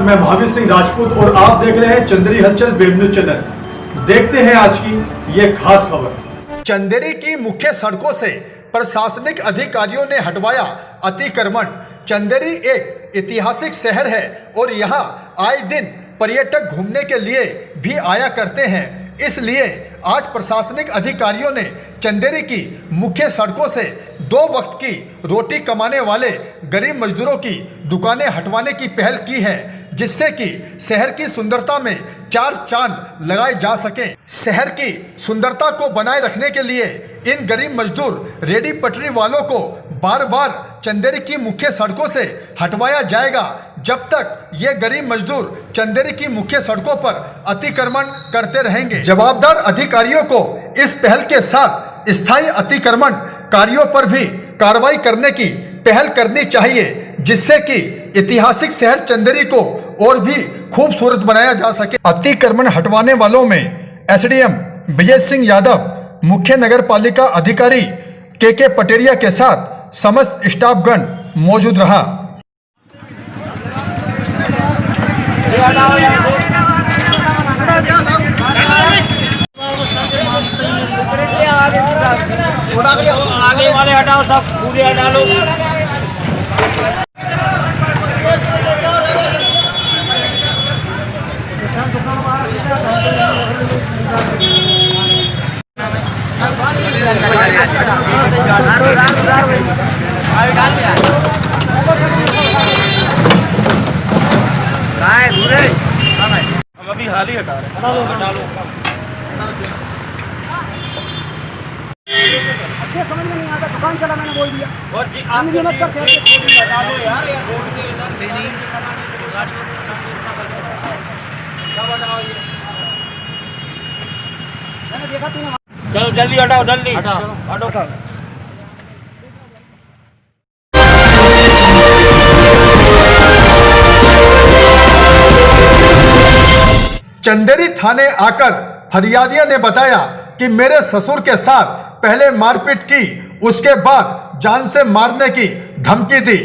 मैं महावीर सिंह राजपूत और आप देख रहे हैं चंदेरी हलचल वेब न्यूज चैनल। देखते हैं आज की ये खास खबर। चंदेरी की मुख्य सड़कों से प्रशासनिक अधिकारियों ने हटवाया अतिक्रमण। चंदेरी एक ऐतिहासिक शहर है और यहाँ आए दिन पर्यटक घूमने के लिए भी आया करते हैं। इसलिए आज प्रशासनिक अधिकारियों ने चंदेरी की मुख्य सड़कों से 2 वक्त की रोटी कमाने वाले गरीब मजदूरों की दुकानें हटवाने की पहल की है, जिससे कि शहर की सुंदरता में 4 चांद लगाए जा सकें। शहर की सुंदरता को बनाए रखने के लिए इन गरीब मजदूर रेडी पटरी वालों को बार बार चंदेरी की मुख्य सड़कों से हटवाया जाएगा, जब तक ये गरीब मजदूर चंदेरी की मुख्य सड़कों पर अतिक्रमण करते रहेंगे। जवाबदार अधिकारियों को इस पहल के साथ स्थायी अतिक्रमण कार्यों पर भी कार्रवाई करने की पहल करनी चाहिए, जिससे कि ऐतिहासिक शहर चंदेरी को और भी खूबसूरत बनाया जा सके। अतिक्रमण हटवाने वालों में एसडीएम विजय सिंह यादव, मुख्य नगर पालिका अधिकारी के पटेरिया के साथ समस्त स्टाफगण मौजूद रहा। आगे वाले हटाओ, सब पूरे हटा लो। हम अभी हाल ही हटा रहे हैं। हटा लो। अच्छे समझ में नहीं आता, दुकान चला मैंने बोल दिया। और आप मुझे मत कर हटा दो यार, ये रोड के इधर नहीं सब हटाओ ये। मैंने देखा तूने। चलो जल्दी हटाओ, जल्दी हटाओ। चंदेरी थाने आकर फरियादिया ने बताया कि मेरे ससुर के साथ पहले मारपीट की, उसके बाद जान से मारने की धमकी दी।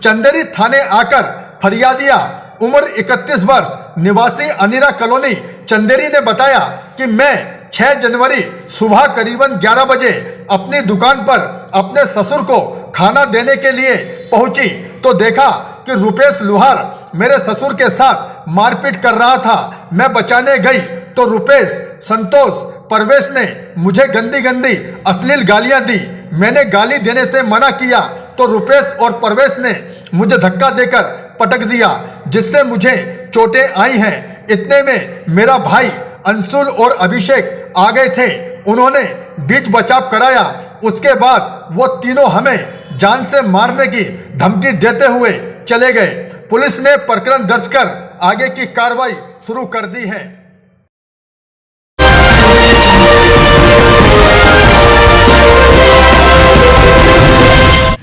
चंदेरी थाने आकर फरियादिया उम्र 31 वर्ष निवासी अनीरा कॉलोनी चंदेरी ने बताया कि मैं 6 जनवरी सुबह करीबन 11 बजे अपनी दुकान पर अपने ससुर को खाना देने के लिए पहुंची तो देखा कि रुपेश लुहार मेरे ससुर के साथ मारपीट कर रहा था। मैं बचाने गई तो रुपेश, संतोष, परवेश ने मुझे गंदी गंदी अश्लील गालियां दी। मैंने गाली देने से मना किया तो रुपेश और परवेश ने मुझे धक्का देकर पटक दिया, जिससे मुझे चोटें आई हैं। इतने में मेरा भाई अंशुल और अभिषेक आ गए थे। उन्होंने बीच बचाव कराया। उसके बाद वो तीनों हमें जान से मारने की धमकी देते हुए चले गए। पुलिस ने प्रकरण दर्ज कर आगे की कार्रवाई शुरू कर दी है।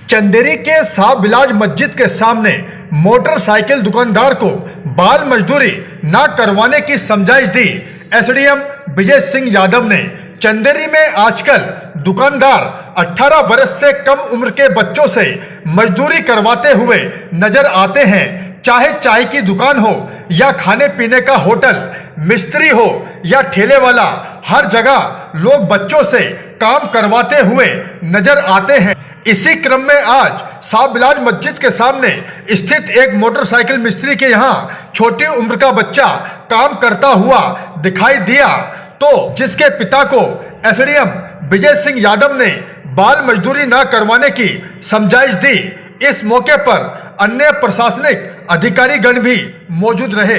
चंदेरी के साहब बिलाज मस्जिद के सामने मोटरसाइकिल दुकानदार को बाल मजदूरी न करवाने की समझाइश दी एसडीएम विजय सिंह यादव ने। चंदेरी में आजकल दुकानदार 18 वर्ष से कम उम्र के बच्चों से मजदूरी करवाते हुए नजर आते हैं। चाहे चाय की दुकान हो या खाने पीने का होटल, मिस्त्री हो या ठेले वाला, हर जगह लोग बच्चों से काम करवाते हुए नजर आते हैं। इसी क्रम में आज साहब बिलाज मस्जिद के सामने स्थित एक मोटरसाइकिल मिस्त्री के यहाँ छोटी उम्र का बच्चा काम करता हुआ दिखाई दिया, तो जिसके पिता को एसडीएम विजय सिंह यादव ने बाल मजदूरी न करवाने की समझाइश दी। इस मौके पर अन्य प्रशासनिक अधिकारीगण भी मौजूद रहे।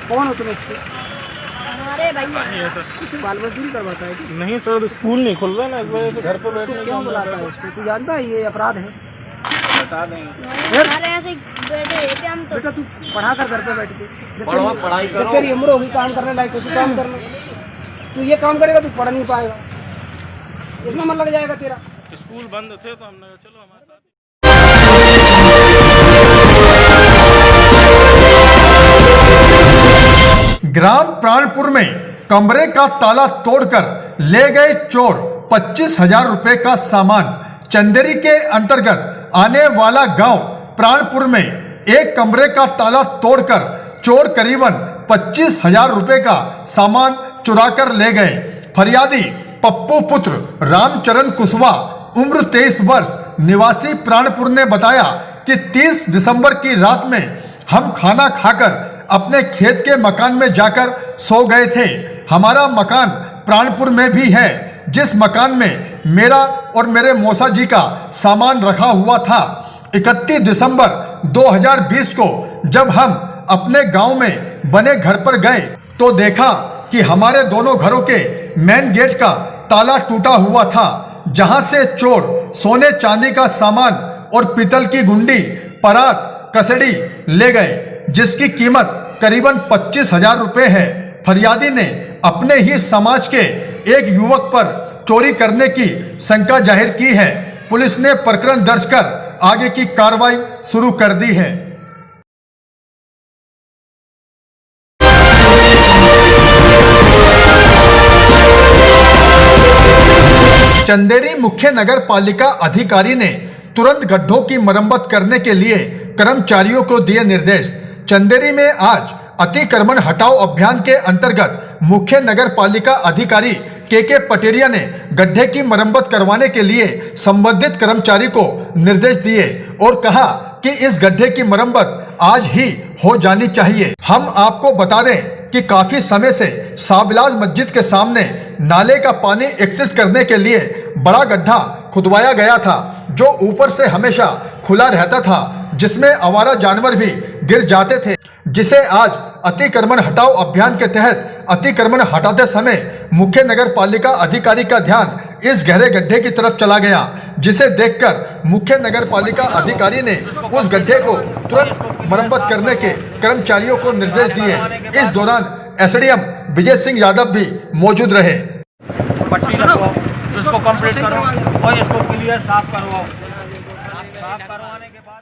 कौन हो तुम इसके? हमारे भैया है सर। किसी बाल मजदूरी करवाता है कि नहीं सर, स्कूल नहीं खुल रहा ना, इस वजह से घर पे बैठने क्यों बुलाता है इसको? तू जानता है ये अपराध है? बता देंगे। हमारे ऐसे बैठे थे हम तो। बेटा तू पढ़ा कर घर पे बैठ के पढ़ो, पढ़ाई करो। तेरी उम्र होगी काम करने लायक तो तू काम करना। तू ये काम करेगा तू पढ़ नहीं पाएगा, इसमें मन लग जाएगा तेरा। स्कूल बंद थे तो हमने कहा चलो हमारे साथ। ग्राम प्राणपुर में कमरे का ताला तोड़कर ले गए चोर 25,000 रुपए का सामान। चंदेरी के अंतर्गत आने वाला गांव प्राणपुर में एक कमरे का ताला तोड़कर चोर करीबन 25,000 रुपए का सामान चुरा कर ले गए। फरियादी पप्पू पुत्र रामचरण कुशवाहा उम्र 23 वर्ष निवासी प्राणपुर ने बताया कि 30 दिसंबर की रात में हम खाना खाकर अपने खेत के मकान में जाकर सो गए थे। हमारा मकान प्राणपुर में भी है, जिस मकान में मेरा और मेरे मौसा जी का सामान रखा हुआ था। 31 दिसंबर 2020 को जब हम अपने गांव में बने घर पर गए तो देखा कि हमारे दोनों घरों के मेन गेट का ताला टूटा हुआ था, जहां से चोर सोने चांदी का सामान और पीतल की गुंडी, परात, कसड़ी ले गए, जिसकी कीमत करीबन 25,000 रुपए है। फरियादी ने अपने ही समाज के एक युवक पर चोरी करने की शंका जाहिर की है। पुलिस ने प्रकरण दर्ज कर आगे की कार्रवाई शुरू कर दी है। चंदेरी मुख्य नगर पालिका अधिकारी ने तुरंत गड्ढों की मरम्मत करने के लिए कर्मचारियों को दिए निर्देश। चंदेरी में आज अतिक्रमण हटाओ अभियान के अंतर्गत मुख्य नगर पालिका अधिकारी के पटेरिया ने गड्ढे की मरम्मत करवाने के लिए संबंधित कर्मचारी को निर्देश दिए और कहा कि इस गड्ढे की मरम्मत आज ही हो जानी चाहिए। हम आपको बता दें कि काफी समय से साविलाज मस्जिद के सामने नाले का पानी एकत्रित करने के लिए बड़ा गड्ढा खुदवाया गया था, जो ऊपर से हमेशा खुला रहता था, जिसमें आवारा जानवर भी गिर जाते थे, जिसे आज अतिक्रमण हटाओ अभियान के तहत अतिक्रमण हटाते समय मुख्य नगर पालिका अधिकारी का ध्यान इस गहरे गड्ढे की तरफ चला गया, जिसे देखकर मुख्य नगर पालिका अधिकारी ने उस गड्ढे को तुरंत मरम्मत करने के कर्मचारियों को निर्देश दिए। इस दौरान एसडीएम विजय सिंह यादव भी मौजूद रहे। पट्टी लगवाओ, इसको कंप्लीट करो और इसको क्लियर साफ करवाओ। साफ करवाने के बाद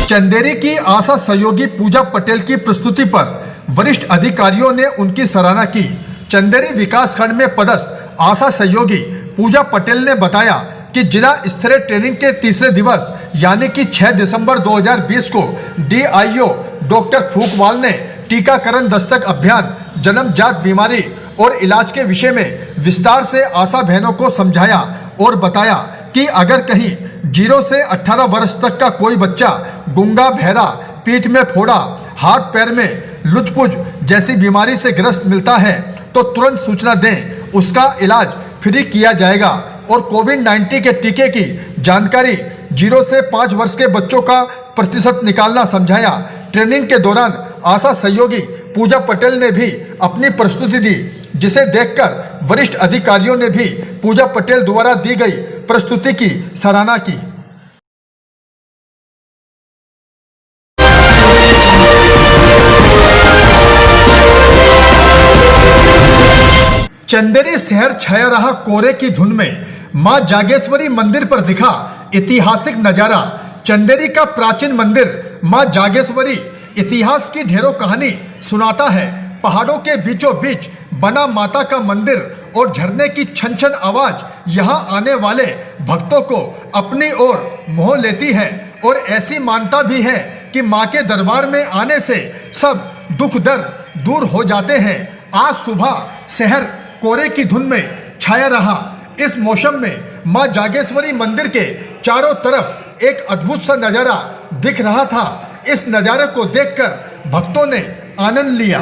चंदेरी की आशा सहयोगी पूजा पटेल की प्रस्तुति पर वरिष्ठ अधिकारियों ने उनकी सराहना की। चंदेरी विकास खंड में पदस्थ आशा सहयोगी पूजा पटेल ने बताया कि जिला स्तरीय ट्रेनिंग के तीसरे दिवस यानी कि 6 दिसंबर 2020 को डीआईओ डॉक्टर फूकवाल ने टीकाकरण दस्तक अभियान, जन्मजात बीमारी और इलाज के विषय में विस्तार से आशा बहनों को समझाया और बताया कि अगर कहीं 0 से 18 वर्ष तक का कोई बच्चा गूंगा, बहरा, पीठ में फोड़ा, हाथ पैर में लुचपुज जैसी बीमारी से ग्रस्त मिलता है तो तुरंत सूचना दें, उसका इलाज फ्री किया जाएगा। और कोविड-19 के टीके की जानकारी 0 से 5 वर्ष के बच्चों का प्रतिशत निकालना समझाया। ट्रेनिंग के दौरान आशा सहयोगी पूजा पटेल ने भी अपनी प्रस्तुति दी, जिसे देखकर वरिष्ठ अधिकारियों ने भी पूजा पटेल द्वारा दी गई प्रस्तुति की सराहना की। चंदेरी शहर छाया रहा कोहरे की धुंध में मां जागेश्वरी मंदिर पर दिखा ऐतिहासिक नजारा। चंदेरी का प्राचीन मंदिर मां जागेश्वरी इतिहास की ढेरों कहानी सुनाता है। पहाड़ों के बीचों बीच बना माता का मंदिर और झरने की छन छन आवाज यहां आने वाले भक्तों को अपनी ओर मोह लेती है। और ऐसी मान्यता भी है कि मां के दरबार में आने से सब दुख दर्द दूर हो जाते हैं। आज सुबह शहर कोहरे की धुंध में छाया रहा। इस मौसम में मां जागेश्वरी मंदिर के चारों तरफ एक अद्भुत सा नजारा दिख रहा था। इस नजारे को देखकर भक्तों ने आनंद लिया।